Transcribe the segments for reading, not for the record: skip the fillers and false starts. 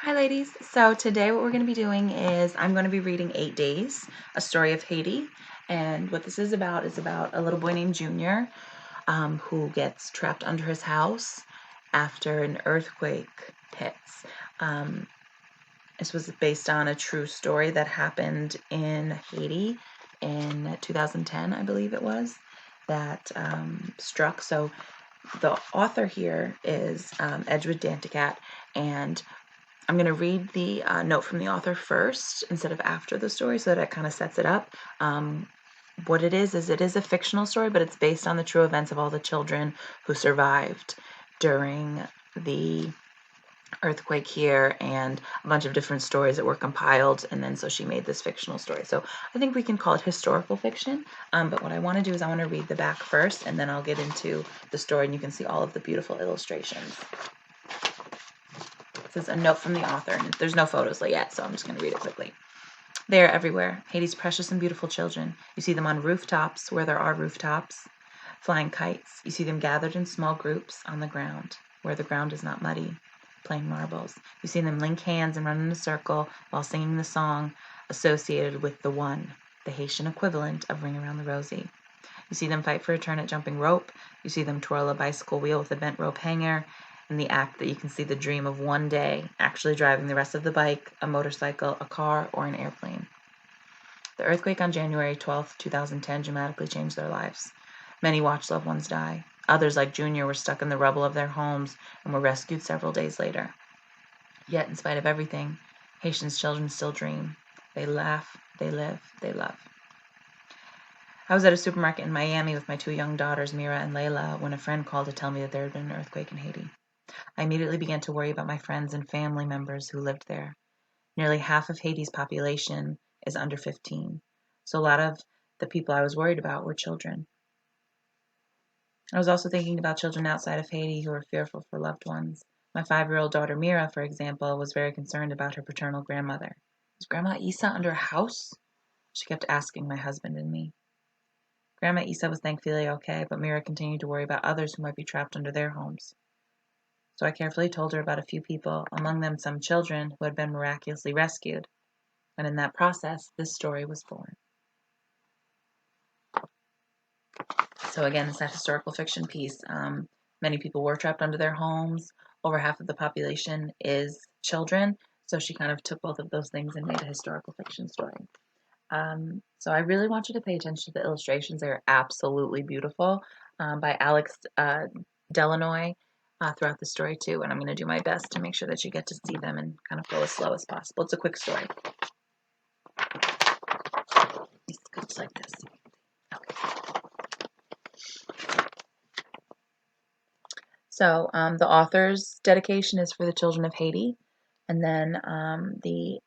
Hi ladies, so today what we're going to be doing is I'm going to be reading 8 Days, a story of Haiti, and what this is about a little boy named Junior who gets trapped under his house after an earthquake hits. This was based on a true story that happened in Haiti in 2010, I believe it was, that struck. So the author here is Edgewood Danticat, and I'm going to read the note from the author first instead of after the story so that it kind of sets it up. What it is it is a fictional story, but it's based on the true events of all the children who survived during the earthquake here and a bunch of different stories that were compiled, and then so she made this fictional story. So I think we can call it historical fiction, but what I want to do is I want to read the back first, and then I'll get into the story and you can see all of the beautiful illustrations. It says a note from the author, and there's no photos yet, so I'm just going to read it quickly. They are everywhere, Haiti's precious and beautiful children. You see them on rooftops, where there are rooftops, flying kites. You see them gathered in small groups on the ground, where the ground is not muddy, playing marbles. You see them link hands and run in a circle while singing the song associated with the one, the Haitian equivalent of Ring Around the Rosie. You see them fight for a turn at jumping rope. You see them twirl a bicycle wheel with a bent rope hanger. In the act that you can see the dream of one day actually driving the rest of the bike, a motorcycle, a car, or an airplane. The earthquake on January 12, 2010 dramatically changed their lives. Many watched loved ones die. Others, like Junior, were stuck in the rubble of their homes and were rescued several days later. Yet, in spite of everything, Haitians' children still dream. They laugh, they live, they love. I was at a supermarket in Miami with my two young daughters, Mira and Layla, when a friend called to tell me that there had been an earthquake in Haiti. I immediately began to worry about my friends and family members who lived there. Nearly half of Haiti's population is under 15, so a lot of the people I was worried about were children. I was also thinking about children outside of Haiti who were fearful for loved ones. My 5-year-old daughter Mira, for example, was very concerned about her paternal grandmother. Is Grandma Isa under a house? She kept asking my husband and me. Grandma Isa was thankfully okay, but Mira continued to worry about others who might be trapped under their homes. So I carefully told her about a few people, among them some children who had been miraculously rescued. And in that process, this story was born. So again, it's that historical fiction piece. Many people were trapped under their homes. Over half of the population is children. So she kind of took both of those things and made a historical fiction story. So I really want you to pay attention to the illustrations. They're absolutely beautiful, by Alex Delanoy throughout the story too. And I'm going to do my best to make sure that you get to see them and kind of go as slow as possible. It's a quick story. It goes like this. Okay. So the author's dedication is for the children of Haiti. And then the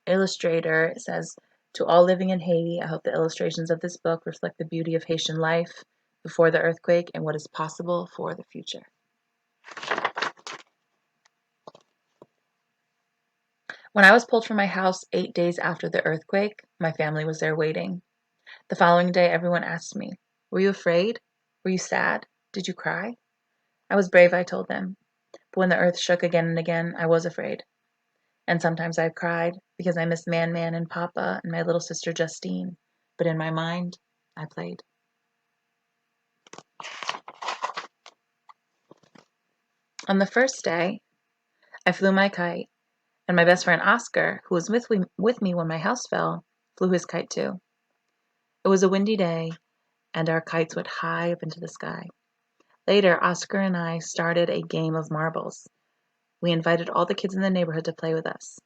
illustrator says, to all living in Haiti, I hope the illustrations of this book reflect the beauty of Haitian life before the earthquake and what is possible for the future. When I was pulled from my house 8 days after the earthquake, my family was there waiting. The following day, everyone asked me, were you afraid? Were you sad? Did you cry? I was brave, I told them. But when the earth shook again and again, I was afraid. And sometimes I cried because I missed Man and Papa and my little sister Justine. But in my mind, I played. On the first day, I flew my kite, and my best friend Oscar, who was with me when my house fell, flew his kite too. It was a windy day, and our kites went high up into the sky. Later, Oscar and I started a game of marbles. We invited all the kids in the neighborhood to play with us.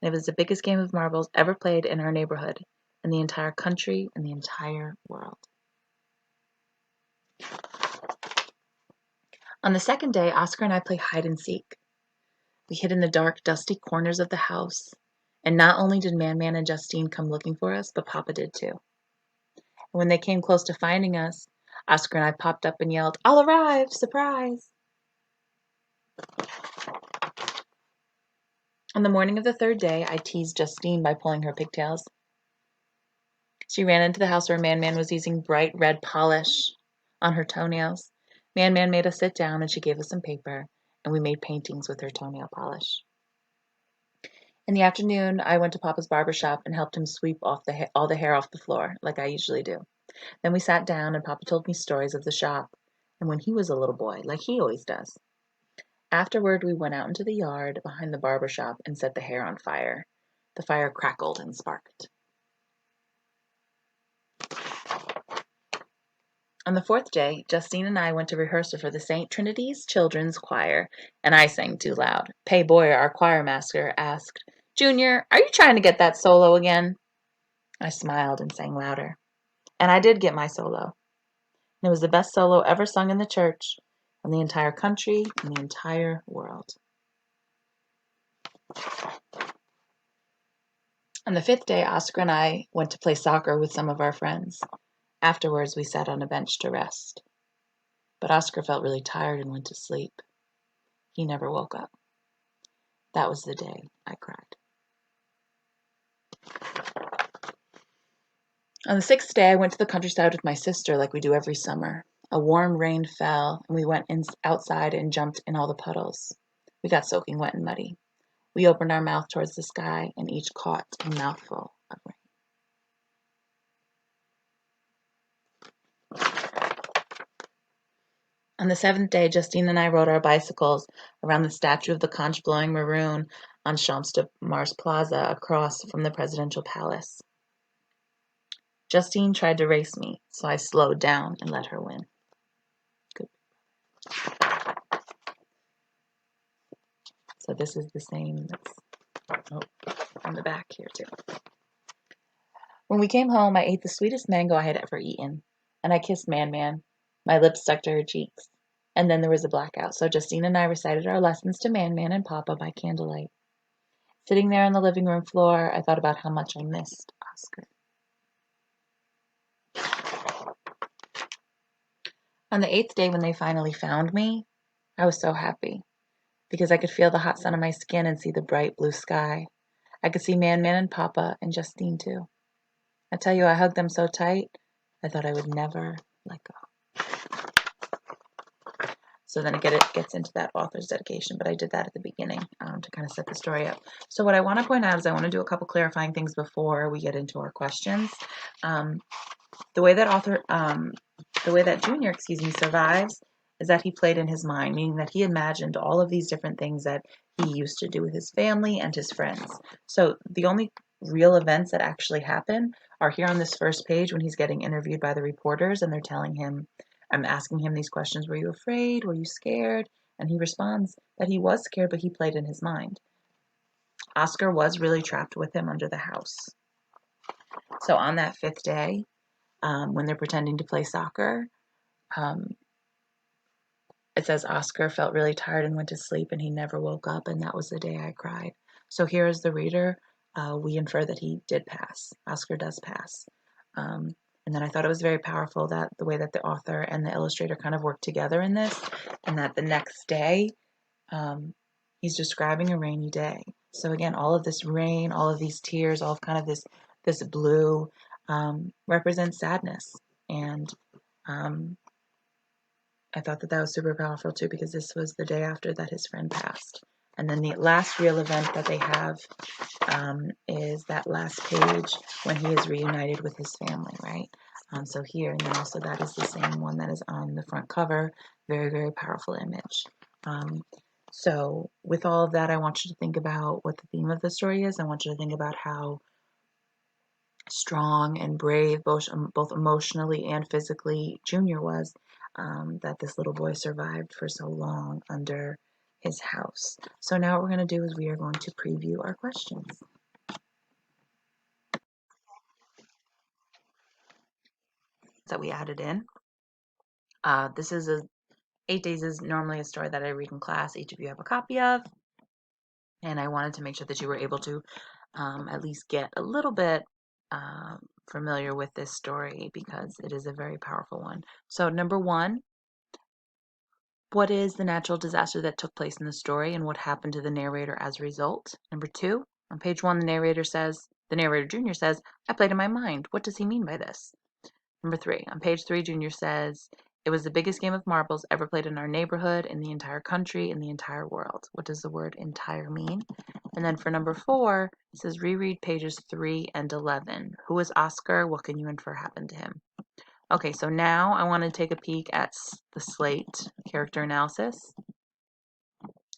And it was the biggest game of marbles ever played in our neighborhood, in the entire country, and the entire world. On the second day, Oscar and I played hide and seek. We hid in the dark, dusty corners of the house, and not only did Man and Justine come looking for us, but Papa did too. And when they came close to finding us, Oscar and I popped up and yelled, "I'll arrive! Surprise!" On the morning of the third day, I teased Justine by pulling her pigtails. She ran into the house where Man was using bright red polish on her toenails. Man made us sit down, and she gave us some paper, and we made paintings with her toenail polish. In the afternoon, I went to Papa's barber shop and helped him sweep off all the hair off the floor, like I usually do. Then we sat down and Papa told me stories of the shop and when he was a little boy, like he always does. Afterward, we went out into the yard behind the barber shop and set the hair on fire. The fire crackled and sparked. On the fourth day, Justine and I went to rehearsal for the St. Trinity's Children's Choir, and I sang too loud. Pay Boyer, our choir master, asked, "Junior, are you trying to get that solo again?" I smiled and sang louder. And I did get my solo. And it was the best solo ever sung in the church, in the entire country, in the entire world. On the fifth day, Oscar and I went to play soccer with some of our friends. Afterwards, we sat on a bench to rest. But Oscar felt really tired and went to sleep. He never woke up. That was the day I cried. On the sixth day, I went to the countryside with my sister like we do every summer. A warm rain fell, and we went outside and jumped in all the puddles. We got soaking wet and muddy. We opened our mouth towards the sky, and each caught a mouthful of rain. On the seventh day, Justine and I rode our bicycles around the statue of the conch blowing maroon on Champs de Mars Plaza across from the presidential palace. Justine tried to race me, so I slowed down and let her win. Good. So this is the same that's on the back here too. When we came home, I ate the sweetest mango I had ever eaten, and I kissed Man Man. My lips stuck to her cheeks. And then there was a blackout, so Justine and I recited our lessons to Man Man and Papa by candlelight. Sitting there on the living room floor, I thought about how much I missed Oscar. On the eighth day, when they finally found me, I was so happy because I could feel the hot sun on my skin and see the bright blue sky. I could see Man Man and Papa and Justine too. I tell you, I hugged them so tight, I thought I would never let go. So then it gets into that author's dedication, but I did that at the beginning to kind of set the story up. So what I want to point out is I want to do a couple clarifying things before we get into our questions. The way that Junior, survives is that he played in his mind, meaning that he imagined all of these different things that he used to do with his family and his friends. So the only real events that actually happen are here on this first page when he's getting interviewed by the reporters and they're telling him, I'm asking him these questions, were you afraid? Were you scared? And he responds that he was scared, but he played in his mind. Oscar was really trapped with him under the house. So on that fifth day, when they're pretending to play soccer, it says Oscar felt really tired and went to sleep and he never woke up, and that was the day I cried. So here as the reader, we infer that he did pass. Oscar does pass. And then I thought it was very powerful that the way that the author and the illustrator kind of worked together in this, and that the next day, he's describing a rainy day. So again, all of this rain, all of these tears, all of kind of this blue represents sadness. And I thought that was super powerful too, because this was the day after that his friend passed. And then the last real event that they have is that last page when he is reunited with his family, right? So here, and then also that is the same one that is on the front cover. Very, very powerful image. So with all of that, I want you to think about what the theme of the story is. I want you to think about how strong and brave, both emotionally and physically, Junior was, that this little boy survived for so long under his house. So now what we're going to do is we are going to preview our questions. That we added in. This is 8 Days is normally a story that I read in class. Each of you have a copy of. And I wanted to make sure that you were able to at least get a little bit familiar with this story because it is a very powerful one. So number 1, what is the natural disaster that took place in the story and what happened to the narrator as a result? Number 2, on page 1, the narrator Junior says, I played in my mind. What does he mean by this? Number 3, on page 3, Junior says, it was the biggest game of marbles ever played in our neighborhood, in the entire country, in the entire world. What does the word entire mean? And then for number 4, it says reread pages 3 and 11. Who is Oscar? What can you infer happened to him? Okay, so now I want to take a peek at the Slate character analysis.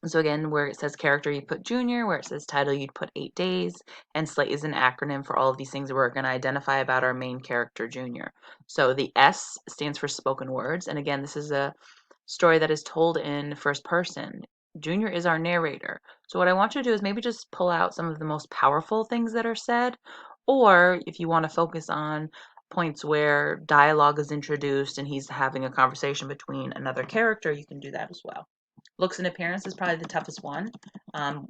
So again, where it says character, you put junior. Where it says title, you'd put 8 days. And SLATE is an acronym for all of these things that we're going to identify about our main character, Junior. So the S stands for spoken words. And again, this is a story that is told in first person. Junior is our narrator. So what I want you to do is maybe just pull out some of the most powerful things that are said. Or if you want to focus on points where dialogue is introduced and he's having a conversation between another character, you can do that as well. Looks and appearance is probably the toughest one.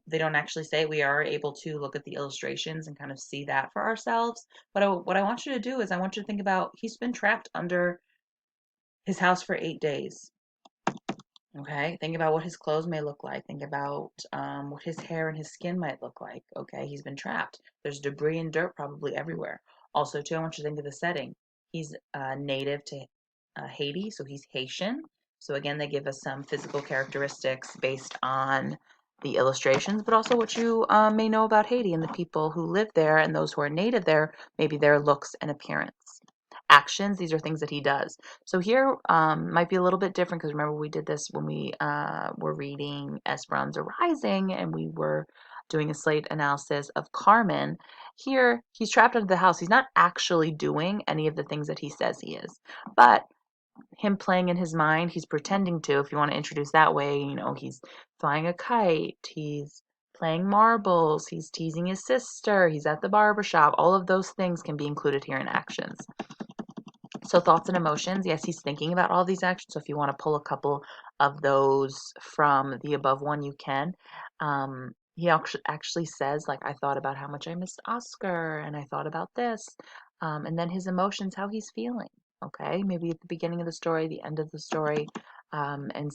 They don't actually say. We are able to look at the illustrations and kind of see that for ourselves. But what I want you to do is I want you to think about he's been trapped under his house for 8 days. Okay, think about what his clothes may look like. Think about what his hair and his skin might look like. Okay, he's been trapped. There's debris and dirt probably everywhere. Also, too, I want you to think of the setting. He's native to Haiti, so he's Haitian. So again, they give us some physical characteristics based on the illustrations, but also what you may know about Haiti and the people who live there and those who are native there, maybe their looks and appearance. Actions, these are things that he does. So here might be a little bit different because remember we did this when we were reading Esperanza Rising and we were doing a slate analysis of Carmen. Here he's trapped under the house. He's not actually doing any of the things that he says he is, but him playing in his mind, he's pretending to. If you want to introduce that way, you know, he's flying a kite, he's playing marbles, he's teasing his sister, he's at the barbershop. All of those things can be included here in actions. So thoughts and emotions, yes, he's thinking about all these actions. So if you want to pull a couple of those from the above one, you can. He actually says, like, I thought about how much I missed Oscar, and I thought about this. And then his emotions, how he's feeling. Okay, maybe at the beginning of the story, the end of the story, and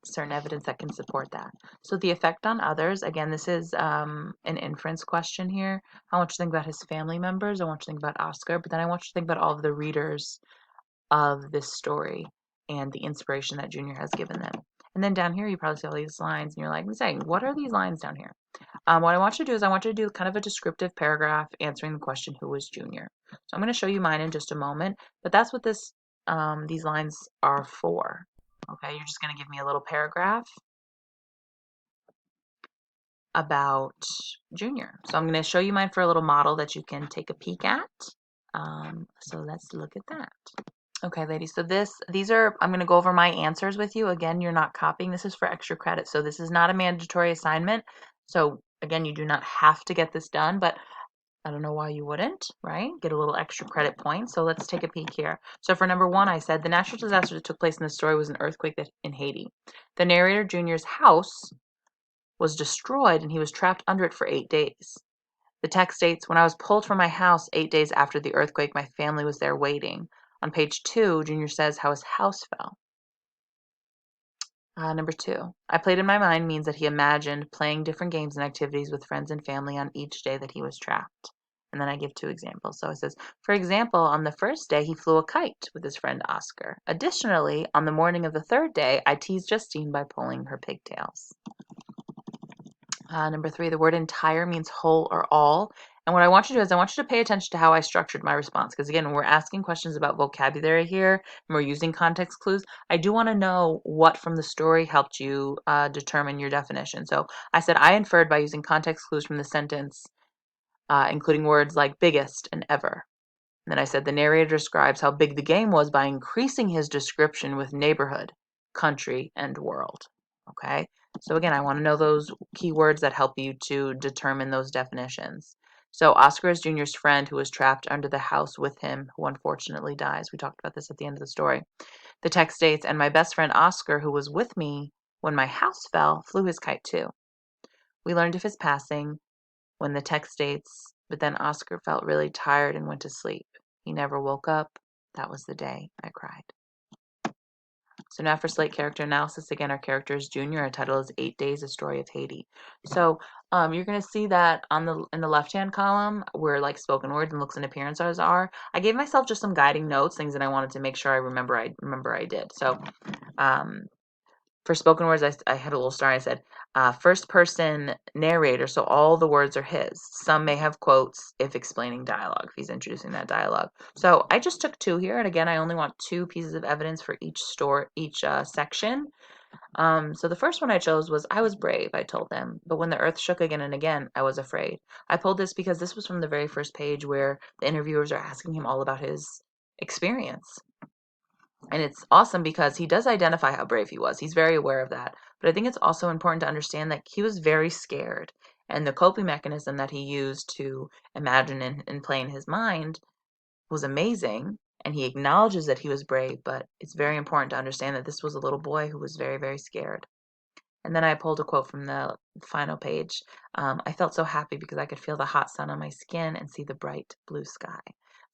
certain evidence that can support that. So the effect on others, again, this is an inference question here. I want you to think about his family members. I want you to think about Oscar, but then I want you to think about all of the readers of this story and the inspiration that Junior has given them. And then down here, you probably see all these lines, and you're like, saying, what are these lines down here? What I want you to do is I want you to do kind of a descriptive paragraph answering the question, who was Junior? So I'm going to show you mine in just a moment, but that's what these lines are for. Okay, you're just going to give me a little paragraph about Junior. So I'm going to show you mine for a little model that you can take a peek at. So let's look at that. Okay, ladies, so I'm going to go over my answers with you. Again, you're not copying. This is for extra credit. So this is not a mandatory assignment. So again, you do not have to get this done, but I don't know why you wouldn't, right? Get a little extra credit point. So let's take a peek here. So for number 1, I said the natural disaster that took place in the story was an earthquake in Haiti. The narrator Junior's house was destroyed and he was trapped under it for 8 days. The text states, when I was pulled from my house 8 days after the earthquake, my family was there waiting. On page 2, Junior says how his house fell. Number 2, I played in my mind means that he imagined playing different games and activities with friends and family on each day that he was trapped. And then I give 2 examples. So it says, for example, on the first day, he flew a kite with his friend Oscar. Additionally, on the morning of the 3rd day, I teased Justine by pulling her pigtails. Number 3, the word entire means whole or all. And what I want you to do is I want you to pay attention to how I structured my response. Because again, when we're asking questions about vocabulary here and we're using context clues, I do want to know what from the story helped you determine your definition. So I said I inferred by using context clues from the sentence, including words like biggest and ever. And then I said the narrator describes how big the game was by increasing his description with neighborhood, country, and world. Okay? So again, I want to know those keywords that help you to determine those definitions. So Oscar is Junior's friend who was trapped under the house with him, who unfortunately dies. We talked about this at the end of the story. The text states, and my best friend Oscar, who was with me when my house fell, flew his kite too. We learned of his passing when the text states, but then Oscar felt really tired and went to sleep. He never woke up. That was the day I cried. So now for Slate character analysis, again, our character is Junior. Our title is 8 Days, A Story of Haiti. So you're going to see that in the left-hand column where like spoken words and looks and appearances are. I gave myself just some guiding notes, things that I wanted to make sure I remember I did. So For spoken words, I had a little star. I said, first person narrator, so all the words are his. Some may have quotes if explaining dialogue, if he's introducing that dialogue. So I just took 2 here, and again, I only want 2 pieces of evidence for each section. So the first one I chose was, I was brave, I told them, but when the earth shook again and again, I was afraid. I pulled this because this was from the very first page where the interviewers are asking him all about his experience. And it's awesome because he does identify how brave he was. He's very aware of that. But I think it's also important to understand that he was very scared. And the coping mechanism that he used to imagine and play in his mind was amazing. And he acknowledges that he was brave, but it's very important to understand that this was a little boy who was very, very scared. And then I pulled a quote from the final page. I felt so happy because I could feel the hot sun on my skin and see the bright blue sky.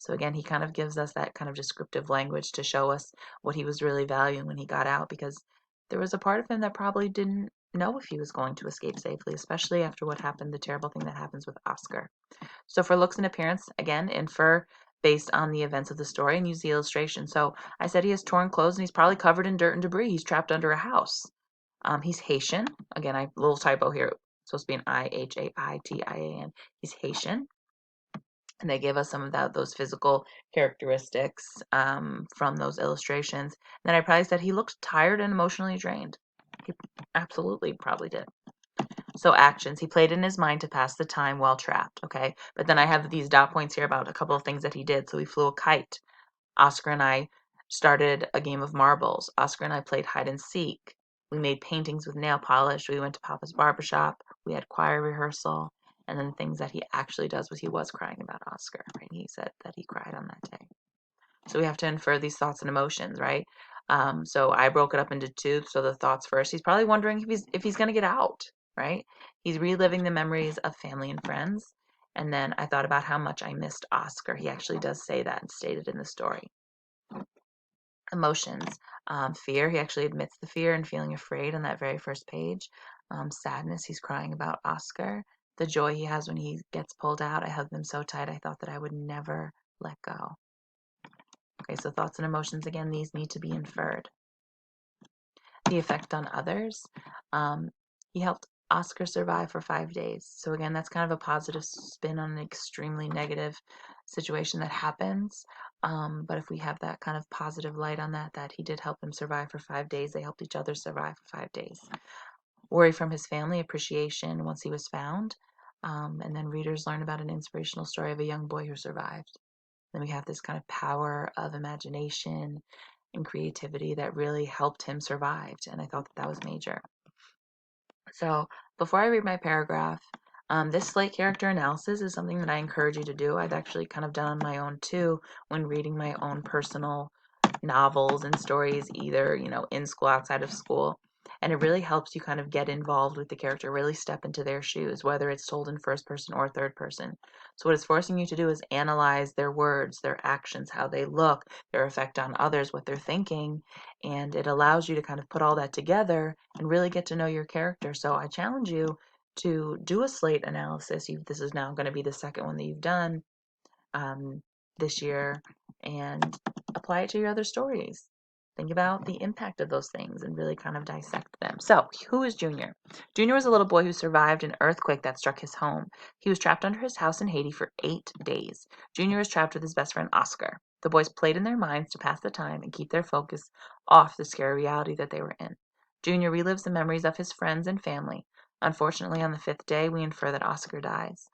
So again, he kind of gives us that kind of descriptive language to show us what he was really valuing when he got out, because there was a part of him that probably didn't know if he was going to escape safely, especially after what happened, the terrible thing that happens with Oscar. So for looks and appearance, again, infer based on the events of the story and use the illustration. So I said he has torn clothes and he's probably covered in dirt and debris. He's trapped under a house. He's Haitian. Again, I little typo here. It's supposed to be an Haitiin. He's Haitian. And they give us some of those physical characteristics from those illustrations. And then I probably said he looked tired and emotionally drained. He absolutely probably did. So actions. He played in his mind to pass the time while trapped. Okay. But then I have these dot points here about a couple of things that he did. So he flew a kite. Oscar and I started a game of marbles. Oscar and I played hide and seek. We made paintings with nail polish. We went to Papa's barbershop. We had choir rehearsal. And then things that he actually does was he was crying about Oscar, right? He said that he cried on that day. So we have to infer these thoughts and emotions, right? So I broke it up into 2. So the thoughts first. He's probably wondering if he's going to get out, right? He's reliving the memories of family and friends. And then I thought about how much I missed Oscar. He actually does say that and state it in the story. Emotions. Fear. He actually admits the fear and feeling afraid on that very first page. Sadness. He's crying about Oscar. The joy he has when he gets pulled out. I hugged him so tight I thought that I would never let go. Okay, so thoughts and emotions, again, these need to be inferred. The effect on others. He helped Oscar survive for 5 days. So again, that's kind of a positive spin on an extremely negative situation that happens. But if we have that kind of positive light on that he did help him survive for 5 days, they helped each other survive for 5 days. Worry from his family, appreciation once he was found. And then readers learn about an inspirational story of a young boy who survived. Then we have this kind of power of imagination and creativity that really helped him survive. And I thought that was major. So before I read my paragraph, this slate character analysis is something that I encourage you to do. I've actually kind of done on my own too when reading my own personal novels and stories, either, in school, outside of school. And it really helps you kind of get involved with the character, really step into their shoes, whether it's told in first person or third person. So what it's forcing you to do is analyze their words, their actions, how they look, their effect on others, what they're thinking. And it allows you to kind of put all that together and really get to know your character. So I challenge you to do a slate analysis. This is now going to be the second one that you've done this year, and apply it to your other stories. Think about the impact of those things and really kind of dissect them. So, who is Junior? Junior was a little boy who survived an earthquake that struck his home. He was trapped under his house in Haiti for 8 days. Junior was trapped with his best friend Oscar. The boys played in their minds to pass the time and keep their focus off the scary reality that they were in. Junior relives the memories of his friends and family. Unfortunately, on the 5th day, we infer that Oscar dies.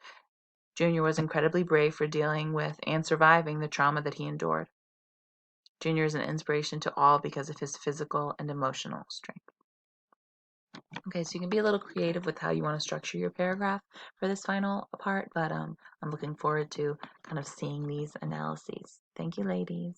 Junior was incredibly brave for dealing with and surviving the trauma that he endured. Junior is an inspiration to all because of his physical and emotional strength. Okay, so you can be a little creative with how you want to structure your paragraph for this final part, but I'm looking forward to kind of seeing these analyses. Thank you, ladies.